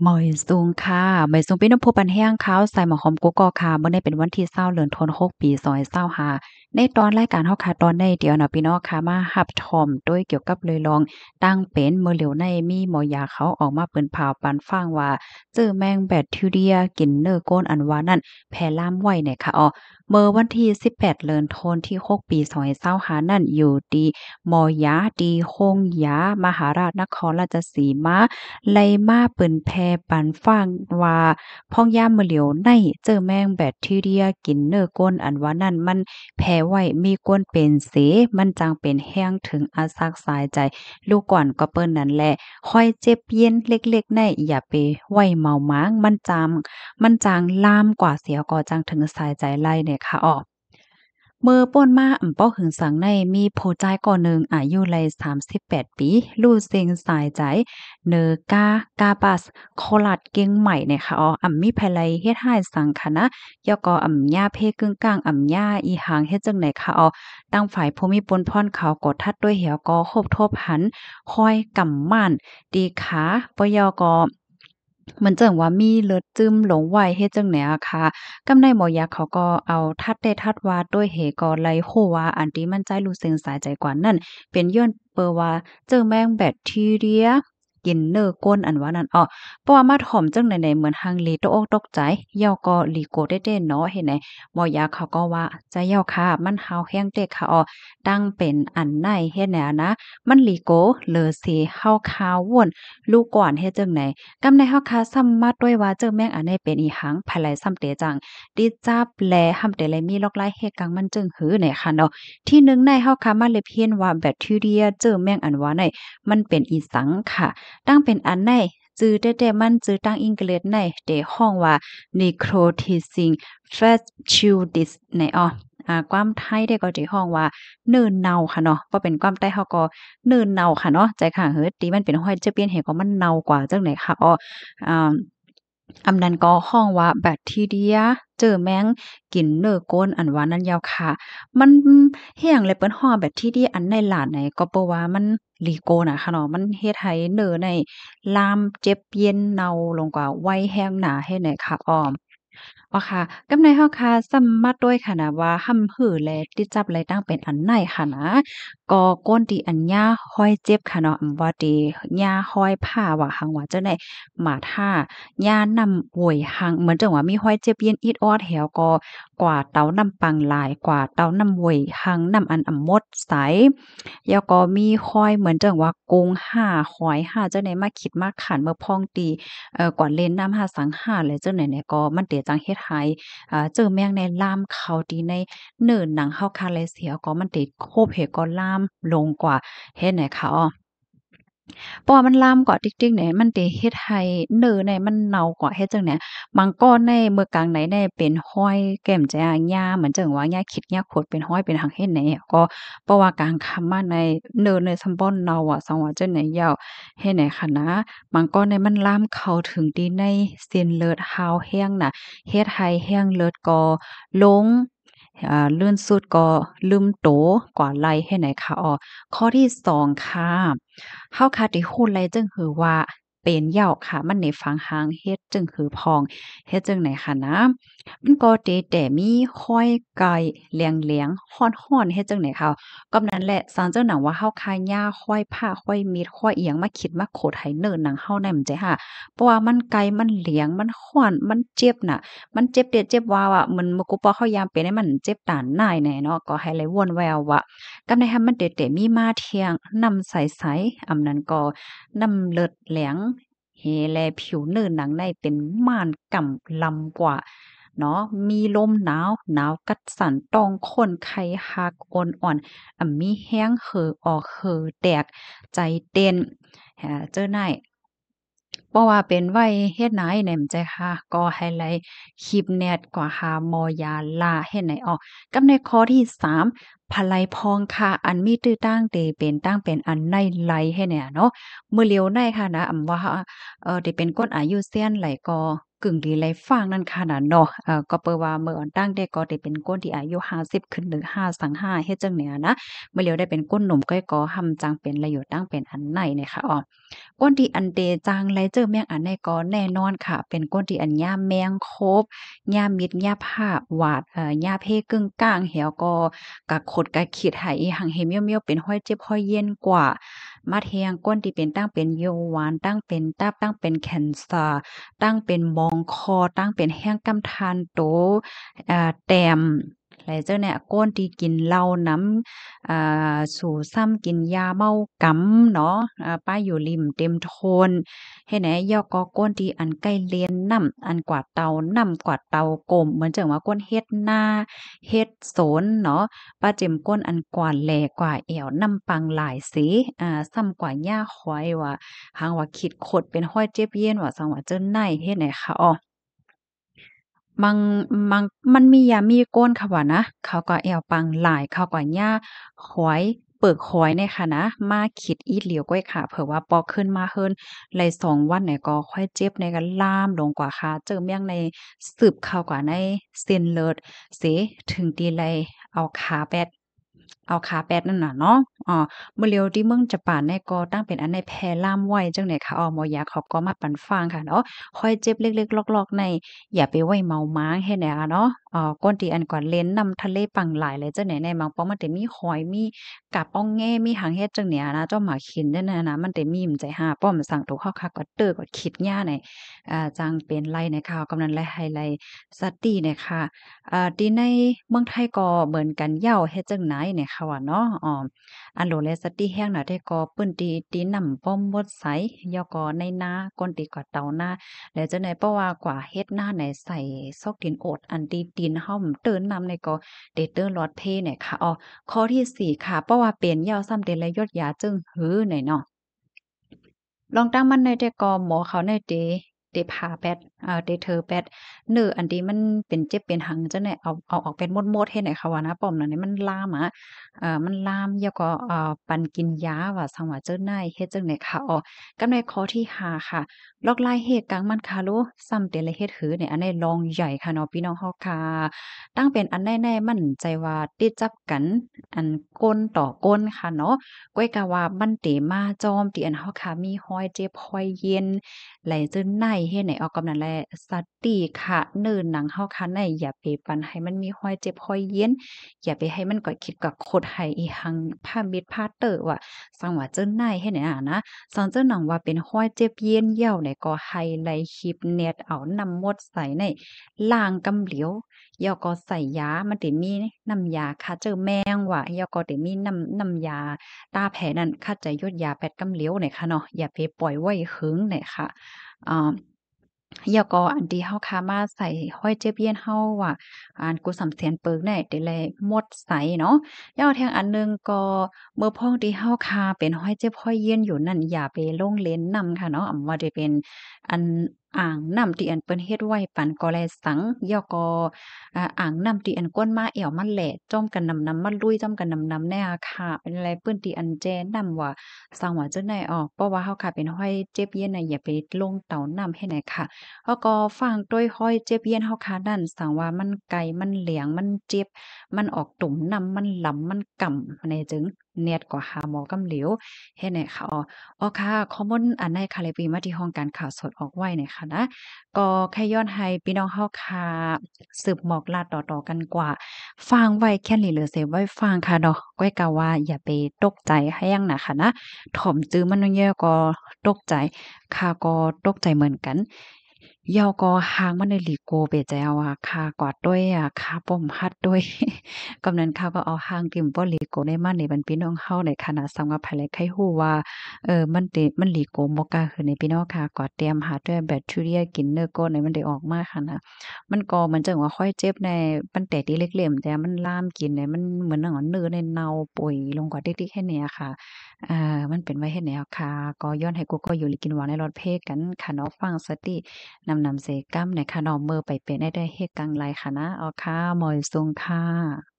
หมอยสูงค่ะหมอยสูงเป็นน้ำพุปันแห้งขาวใส่หมอหอมกุ๊กกอกค่ะเมื่อได้เป็นวันที่20เดือนธันวาคมปี2025ในตอนรายการเฮาค่ะตอนในเดี๋ยวเนาะพี่น้องค่ะมารับชมโดยเกี่ยวกับเลยลองตั้งเป็นเมื่อเหลียวในมีหมอยาเขาออกมาเปิ้นผ่าปันฟังว่าเจอแมงแบคทีเรียกินเนื้อก้นอันว่านั้นแพร่ลามไว้เนี่ยค่ะเมื่อวันที่18เดือนธันวาคมที่6ปี2025นั้นอยู่ที่หมอยาที่โรงยามหาราชนครราชสีมาไล่มาเปิ้นแผ่ปันฟังว่าพ้องยามมื้อเหลียวในเจอแมงแบคทีเรียกินเนื้อก้นอันว่านั้นมันแผ่ไว้มีก้นเป็นเสมันจังเป็นแห้งถึงอาซักสายใจลูกก่อนก็เปิ้นนั่นแหละค่อยเจ็บเย็นเล็กๆในอย่าไปไว้เมาม้างมันจางลามกว่าเสียก็จังถึงสายใจไล่เนี่ยค่ะเมื่อป่นมาเป้าหึงสังในมีผู้ชายก่อหนึ่งอายุไล38ปีลู่เซงสายใจเนกาปัสโคลัดเก่งใหม่เนี่ยค่ะมีภายไลเฮ็ดให้สังคะนะยอก็ย่าเพกึ่งกลางย่าอีหางเฮ็ดจังไหนค่ะตั้งฝ่ายผู้มีปนพรเขากดทัดด้วยเหี่ยวก็คบทบหันคอยกำม่านตีขาปยก็เหมือนจังว่ามีเลือดจึมหลงไหวเฮ็ดจังไหนอะค่ะ กำในหมอยักษ์เขาก็เอาทัดได้ทัดว่าด้วยเหตุก็ไลโฮว่าอันที่มันใจรู้สึงสายใจกว่านั้นเป็นย้อนเปอว่าเจอแมงแบคทีเรียกินเนื้อก้นอันว่านั้นเพราะว่ามาถ่อมจังไหนๆเหมือนหังเลตกอกตกใจเหย้าก็หลีโกเด้ๆเนาะเห็นไหนหมอยักษ์เขาก็ว่าใจเหย้าค่ะมันหาวแห้งเด็กค่ะตั้งเป็นอันไหนเฮ็ดแนวนะมันหลีโกเลอสิเฮาคาวว่นลูกก่อนเฮ็ดจังไหนกำในเฮาคาซ้ำมาด้วยว่าเจอแมงอันนี้เป็นอีหังภายไหลซ้ำเตจัง ดิจับแลหำแต่ไรมีลอกไล่เฮกังมันจึงหือไหนค่ะเนาะที่หนึ่งในเฮาค่ะมาเลยเพียนว่าแบคทีเรียเจอแมงอันว่าในมันเป็นอีสังค่ะตั้งเป็นอันในจื้อแต่มันจื้อตั้งอังกฤษในได้ห้องว่า necrotizing fasciitis ในความไทยได้ก็ที่ห้องว่าเนิ่นเน่าค่ะเนาะบ่เป็นความใต้เฮาก็เนิ่นเน่าค่ะเนาะใจข้างเฮ็ดติมันเป็นห้อยจะเปลี่ยนเหตุก็มันเน่ากว่าจังไหนค่ะอ่า อำนั้นก็ฮ้องว่าแบคทีเรียเจอแมงกินเนื้อก้นอันว่านั้นยาวค่ะมันเฮียงเลยเปิ้นฮ้อแบคทีเรียอันในหลานไหนก็เพราะว่ามันลีโกน่ะค่ะเนาะมันเฮ็ดให้เนื้อในลามเจ็บเย็นเน่าลงกว่าไว้แห้งหนาให้ไหนค่ะค่ะกำในเฮาค่ะสำมาด้วยค่ะนะว่าหำหือแลติจับไหลตั้งเป็นอันไหนค่ะนะก็ก้นที่อันยาห้อยเจ็บค่ะเนาะว่าติยาห้อยผ้าว่าหังว่าจังได๋หมาท่ายานำโวยหังเหมือนจังว่ามีห้อยเจ็บเย็นอีดออดแหวก็กว่าเตานำปังหลายกว่าเตานำโวยหังนำอันมดใสแล้วก็มีห้อยเหมือนจังว่ากงห้าหอยห้าจังได๋มาคิดมาขันเมื่อพ้องตีกว่าเล่นน้ำหาสังหาเลยจังไหนเนี่ยก็มันเตจังเฮ็ดให้เจอแมงในล่ามเขาดีในเนิ่นหนังเฮาคาเลยเสียก็มันติโคบเหก็ล่ามลงกว่าเฮ็ดไหนคะเพราะว่ามันลามเกาะติ๊กๆเนี่ยมันสิเฮ็ดให้เนื้อเนี่ยมันเน่ากว่าเฮ็ดจั่งใดบางก้อนในเมื่อกลางไหนเนี่ยเป็นห้อยแก้มจะหญ้าเหมือนจั่งว่าหญ้าขิดหญ้าขดเป็นห้อยเป็นหังเฮ็ดไหนก็เพราะว่ากลางค่ำมาในเนื้อในซัมบ่เน่าอะสังว่าจั่งไหนยาวเฮ็ดไหนคะนะบางก้อนเนี่ยมันลามเข้าถึงที่ในเส้นเลือดหาวแห้งน่ะเฮ็ดให้แห้งเลือดก็ลงลื่นสุดก็ลืมโตกว่าไหลให้ไหนคะข้อที่2ค่ะเฮาค่ะที่ฮู้ไหลจึงหือว่าเป็นเหย้าค่ะมันในฝังหางเฮ็ดจึงหือพองเฮ็ดจังไหนคะนะมันก็เตแต่มีห้อยไก่เหลียงๆฮ้อนๆเฮ็ดจังไหนคะก็นั้นแหละสางเจ้าหนังว่าเฮาคายหญ้าห้อยผ้าห้อยมีดห้อยอิหยังมาขิดมาโขดให้เนิ่นหนังเฮานั่นมันจะค่ะเพราะว่ามันไกลมันเหลียงมันฮ้อนมันเจ็บน่ะ มันเจ็บเด็ดเจ็บวาวอะเหมือนมะกุปอเขายามเป็นให้มันเจ็บตานหน่ายแหน่เนาะก็ให้เลยวนแววว่ากับในหั้นมันเตะๆมีมาเที่ยงนำใสๆอำนั้นก็นำเลิศแหลงเฮแลผิวเนินหนังในเป็นม่านก่ำลำกว่าเนาะมีลมหนาวหนาวกัดสั่นต้องคนไข้ฮักอ่อนๆมีแฮ้งเหอออกเหอแตกใจเต้นเจ้านาย เพราะว่าเป็นไว้เฮ็ดไหนแหนมใจค่ะก็ไฮไลต์คลิปแนตกว่าหาหมอยาลาเฮ็ดไหนกับในข้อที่3พะไลพองค่ะอันมีตื้อตั้งเตเป็นตั้งเป็นอันในไลให้เนี่ยเนาะมื้อเลียวในค่ะนะว่าที่เป็นก้นอายุเซียนไหลก็ กึ่งดีเลยฟังนั่นค่ะน่ะเนาะก็เปิ้นว่าเมื่ออ่อนตั้งได้ก็ได้เป็นก้นที่อายุ50ขึ้นหรือ5สัง5เฮ็ดจังเนี่ยนะเมื่อเลียวได้เป็นก้นหนุ่มก้อยก็หำจังเป็นละอยู่ตั้งเป็นอันไหนเนี่ยค่ะอ้อก้นที่อันเดจังไรเจอแมงอันใดก็แน่นอนค่ะเป็นก้นที่อันย่ามแมงคบย่ามมิดย่าผ้าหวาดย่าเพกึ่งก้างเหี่ยวก็กะขดกะขีดให้อีหังเฮเมียวๆเป็นห้อยเจ็บห้อยเย็นกว่ามาแทงก้นที่เป็นตั้งเป็นเยาหวานตั้งเป็นตับตั้งเป็นแคนเซอร์ตั้งเป็นมองคอตั้งเป็นแห้งกำทานโตแต้มไหลเจ้าเนี่ยก้นที่กินเหล้าน้ำสู่ซ้ำกินยาเมากำเนาะป้าอยู่ริมเต็มโทนเฮ็ดไหนยอกอก้นที่อันใกล้เลียนน้ำอันกว่าเตาน้ำกว่าเตากลมเหมือนจังว่าก้นเฮ็ดนาเฮ็ดสนเนาะป้าเจ็มก้นอันกว่าแหลกว่าแอวน้ำปังหลายสีซ้ำกว่าหญ้าควายว่าหางว่าคิดขดเป็นห้อยเจ็บเย็นว่าสังว่าเจิ้นไนเฮ็ดไหนคะอ้อ มังมังมันมียามีก้นค่ะว่านะเขาก็แอวปังหลายเขาก็ย่าหอยเปิกหอยเนี่ยค่ะนะมาขิดอีเหลียวก้อยค่ะเผื่อว่าปอขึ้นมาเฮิรนไล2วันเนี่ยก็ค่อยเจ็บในก็ลามลงกว่าค่ะเจอเมี่ยงในสืบเข้ากว่าในเส้นเลือดเสถึงตีไลเอาขาแปดเอาขาแปดนั่นน่ะเนาะเมื่อเร็วที่เมืองจะป่านในก็ตั้งเป็นอันในแพร่ล่ามไว้จังได๋ค่ะหมอยาเขาก็มาปันฟังค่ะเนาะค่อยเจ็บเล็กๆลอกๆใน อย่าไปไว้เมาม้างให้แหน่อะเนาะก้นที่อันก่อนเล่นนำทะเลปังหลายเลยจังไหนในบางป้อมันจะมีหอยมีกาบอ้องแง่มีหางเฮ็ดจังเนี่ยนะเจ้าหมาขินเนี่ยนะมันจะมีมใจหาป้อมสั่งถูกเข้าคักก็เตอก็คิดย่าในจังเป็นไรในข่าวกำนันไลไฮไลสตีเนี่ยค่ะที่ในเมืองไทยก็เหมือนกันเหย้าเฮ็ดจังไหนเนี่ยค่ะว่าเนาะอันโหลและสติแห้งน่ะได้ก็เปิ้นตีนำป้อมหมดไสยอก็ในนาก้นตีก็เตานา แล้วจังได๋เพราะว่ากว่าเฮ็ดหน้าไหนใส่ซอกดินโอดอันที่ดินเฮาเติ้นนำในก็ได้เติ้นลอดเพเนี่ยค่ะข้อที่สี่ค่ะเพราะว่าเป็นยาวซ้ำเดและยดยาจึงหือไหนเนาะ ลองตั้งมันในแต่กอหมอเขาในเตผ่าแปดเตเธอแปดเนื้ออันที่มันเป็นเจ็บเป็นหังจังได๋เอาออกเป็นมดๆเฮ็ดให้เขาว่านะป้อมนั้นนี่มันลามอะมันลามแล้วก็ปันกินยาว่าซังว่าเจ้านายเฮ็ดจั่งใดคะกับในข้อที่5ค่ะลอกลายเหตุกังมันคาโลซ้ำเตละเฮ็ดหือเนี่ยอันนี้รองใหญ่ค่ะเนาะพี่น้องเฮาค่ะตั้งเป็นอันแน่ๆมั่นใจว่าติดจับกันอันก้นต่อก้นค่ะเนาะ ก้อยกะว่ามันเตมาจอมที่อันเฮาค่ะมีห้อยเจ็บห้อยเย็นไหลจนในเฮ็ดให้ออกกำนั่นแหละสติค่ะเนิ่นหนังเฮาค่ะในอย่าไปปันให้มันมีห้อยเจ็บห้อยเย็นอย่าไปให้มันก่อยคิดกับโคดให้อีหังผ้ามิดผ้าเตอว่าสังว่าเจิ้นในเฮ็ดให้นะสังเจิ้นหนังว่าเป็นห้อยเจ็บเย็นเหี่ยวเนี่ยก็ไฮไลต์คลิปเน็ตเอาน้ำมดใส่ในล้างกำเหลียว ยอก็ใส่ยามันสิมีน้ำยาฆ่าเชื้อแมงว่ายอก็สิมีน้ำยาตาแผลนั่นคัดใจยดยาแปดกำเหลวเนี่ยค่ะเนาะอย่าไปปล่อยไว้หึงเนี่ยค่ะอ่ายอก็อันที่เฮาคามาใส่ห้อยเจี๊ยบเยียนเฮาว่ากูสำเสียนเปิงเนี่ยได้แลหมดใสเนาะยอแทงอันหนึ่งก็เมื่อพ้องที่เฮาคาเป็นห้อยเจ็บห้อยเยียนอยู่นั่นอย่าไปลงเล่นนำค่ะเนาะว่าจะเป็นอันอ่างน้ำที่อันเปิ้นเฮ็ดไว้ปันก็แลสังยอก็อ่างน้ำที่อันก้นมาแอวมันแหละจ้อมกันนำๆมันลุยจ้อมกันนำๆแน่อะค่ะเป็นอะไรเปิ้นที่อันแจนำว่าสังว่าจังได๋เพราะว่าเฮาค่ะเป็นห้อยเจ็บเยียนน่ะอย่าไปลงเตาน้ำให้ไหนค่ะ เขาก็ฟังด้วยห้อยเจ็บเยียนเฮาคานั่นสังว่ามันไกลมันเหลียงมันเจ็บมันออกตุ่มนำมันหลำมันก่ำในจึงเนียดกว่าหาหมอกำเหลวเฮ็ดให้ค่ะค่ะข้อมูลอันในค่ะเลยปีมาที่ห้องการข่าวสดออกไว้เนี่ยค่ะนะก็แค่ย้อนให้พี่น้องเฮาค่ะสืบหมอกลาดต่อๆกันกว่าฟังไว้แค่นี้เหลือเสียไว้ฟังค่ะเนาะก้อยกะว่าอย่าไปตกใจให้ยังน่ะค่ะนะถ่อมจื้อมันเยอะก็ตกใจข้าก็ตกใจเหมือนกัน ยอก็หางมันได้หลีโกเปแจวอะค่ะกอดด้วยค่ะป้อมฮัดด้วยกำนั้นเขาก็เอาหางติ่มบ่หลีโกได้มาในบัดพี่น้องเฮาในขณะสำหรับไผลไข้ฮู้ว่ามันหลีโกบ่กล้าคือในพี่น้องค่ะก็เตรียมหาด้วยแบคทีเรียกินเนอร์โกในมันได้ออกมาค่ะนะมันก็เหมือนจังว่าค่อยเจ็บในมันแต่ที่เล็กเหลี่ยมแต่มันลามกินเนี่ยมันเหมือนหนังว่าเนื้อในเน่าป่วยลงกว่าติ๊กๆแค่เนี้ยค่ะมันเป็นไว้เฮ็ดแนวค่ะก็ย้อนให้กูก็อยู่ลิกินหวานในรถเพกันค่ะเนาะฟังสตินำเสกำในค่ะเนาะเมอไปเป็นได้เฮ็ดกังไรค่ะนะค่ะหมอยทรงค่ะ